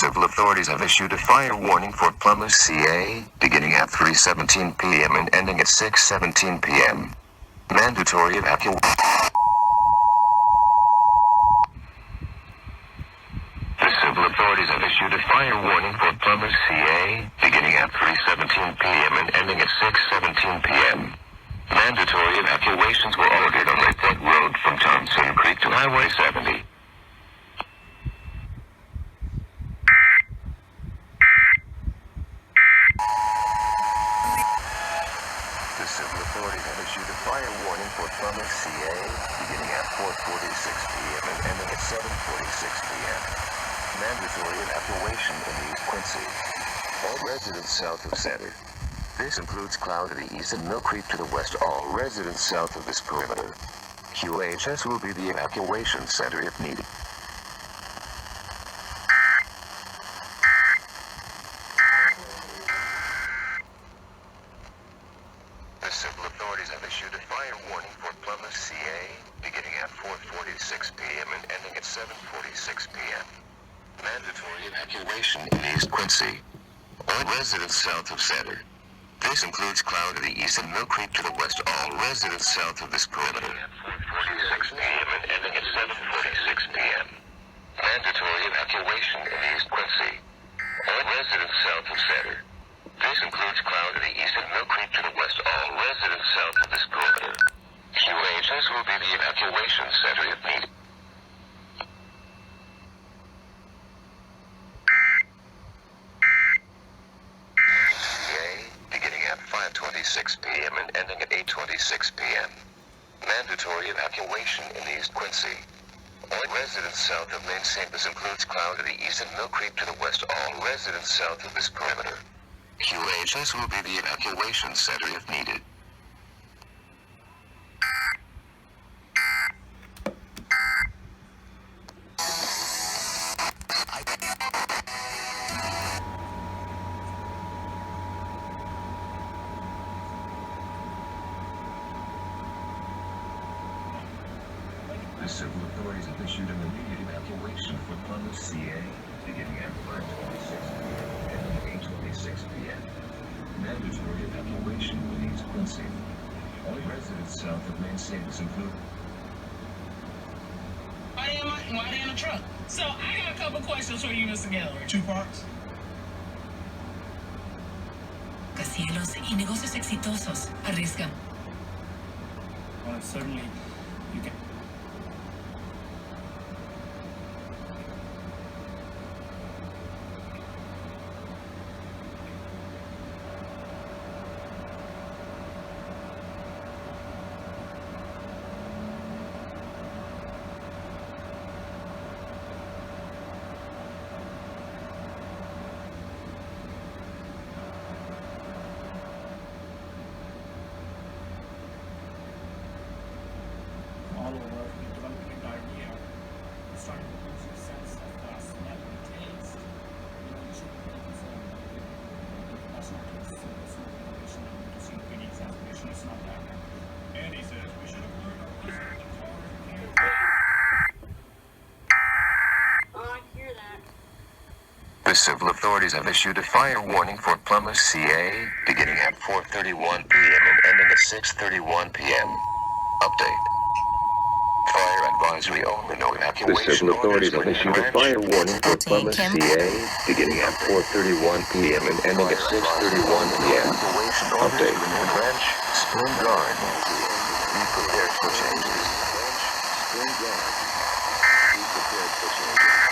civil authorities have issued a fire warning for Plymouth, CA, beginning at 3:17 p.m. and ending at 6:17 p.m. Mandatory evacuation. The civil authorities have issued a fire warning for Plymouth, CA, beginning at 3:17 p.m. and ending at 6:17 p.m. Mandatory evacuations were ordered on Lake Point Road from Thompson Creek to Highway 70. The civil authorities have issued a fire warning for Plymouth, CA, beginning at 4:46 p.m. and ending at 7:46 p.m. Mandatory evacuation in East Quincy. All residents south of Center. This includes Cloud to the east and Mill Creek to the west. All residents south of this perimeter. QHS will be the evacuation center if needed. The civil authorities have issued a fire warning for Plymouth, CA, beginning at 4:46 p.m. and ending at 7:46 p.m. Mandatory evacuation in East Quincy. All residents south of Center. This includes Cloud to the east and Mill Creek to the west. All residents south of this perimeter. At 4:46 p.m. and ending at 7:46 p.m. Mandatory evacuation in East Quincy. All residents south of Center. This includes Cloud to the east and Mill Creek to the west. All residents south of this perimeter. QHS will be the evacuation center if needed. Beginning at 5:26 p.m. and ending at 8:26 p.m. Mandatory evacuation in East Quincy. All residents south of Main St. This includes Cloud to the east and Mill Creek to the west. All residents south of this perimeter. QHS will be the evacuation center if needed. The civil authorities have issued an immediate evacuation for Plymouth, CA, beginning at 5:26 p.m. and 8:26 p.m. Mandatory evacuation in East Quincy. All residents south of Main St. include. Why are they in a truck? So I got a couple questions for you, Mr. Gallery. 2 parts. Rascacielos y negocios exitosos arriesgan. Well, certainly you can. All over, developing an idea, starting to lose your sense of smell and taste. You should be concerned that that's not a simple innovation to see the examination. It's not that. And he says we should have learned our lesson in the car here. Oh, I hear that. The civil authorities have issued a fire warning for Plymouth, CA, beginning at 4:31 p.m. and ending at 6:31 p.m. Update. Fire advisory only, no evacuation. The civil authorities have issued a fire warning for Plymouth, CA, beginning at 4:31 p.m. and ending at 6:31 p.m. Update. Ranch, Spring Guard. Be prepared for changes. Spring Guard. Be prepared for changes.